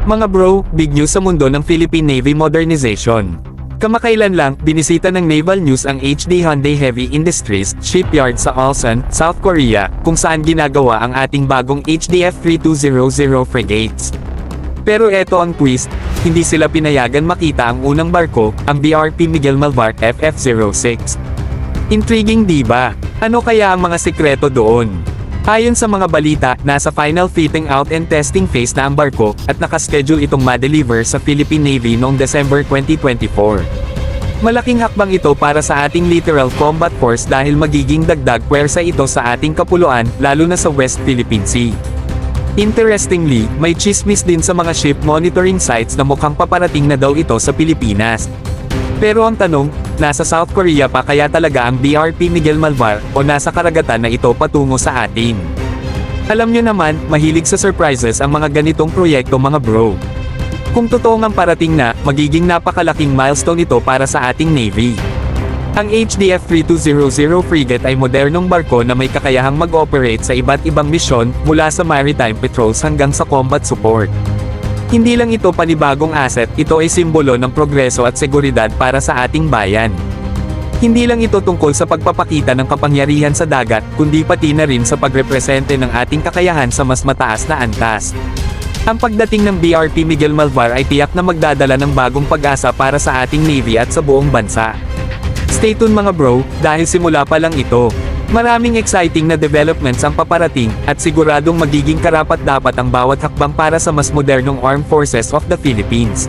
Mga bro, big news sa mundo ng Philippine Navy modernization. Kamakailan lang, binisita ng Naval News ang HD Hyundai Heavy Industries shipyard sa Ulsan, South Korea, kung saan ginagawa ang ating bagong HDF 3200 frigates. Pero eto ang twist, hindi sila pinayagan makita ang unang barko, ang BRP Miguel Malvar FF06. Intriguing diba? Ano kaya ang mga sikreto doon? Ayon sa mga balita, nasa final fitting out and testing phase na ang barko, at nakaschedule itong ma-deliver sa Philippine Navy noong December 2024. Malaking hakbang ito para sa ating littoral combat force dahil magiging dagdag puwersa ito sa ating kapuluan, lalo na sa West Philippine Sea. Interestingly, may chismis din sa mga ship monitoring sites na mukhang paparating na daw ito sa Pilipinas. Pero ang tanong, nasa South Korea pa kaya talaga ang BRP Miguel Malvar, o nasa karagatan na ito patungo sa atin? Alam nyo naman, mahilig sa surprises ang mga ganitong proyekto mga bro. Kung totoo ngang parating na, magiging napakalaking milestone ito para sa ating Navy. Ang HDF 3200 frigate ay modernong barko na may kakayahang mag-operate sa iba't ibang misyon, mula sa maritime patrols hanggang sa combat support. Hindi lang ito panibagong asset, ito ay simbolo ng progreso at seguridad para sa ating bayan. Hindi lang ito tungkol sa pagpapakita ng kapangyarihan sa dagat, kundi pati na rin sa pagrepresente ng ating kakayahan sa mas mataas na antas. Ang pagdating ng BRP Miguel Malvar ay tiyak na magdadala ng bagong pag-asa para sa ating Navy at sa buong bansa. Stay tuned mga bro, dahil simula pa lang ito. Maraming exciting na developments ang paparating, at siguradong magiging karapat-dapat ang bawat hakbang para sa mas modernong Armed Forces of the Philippines.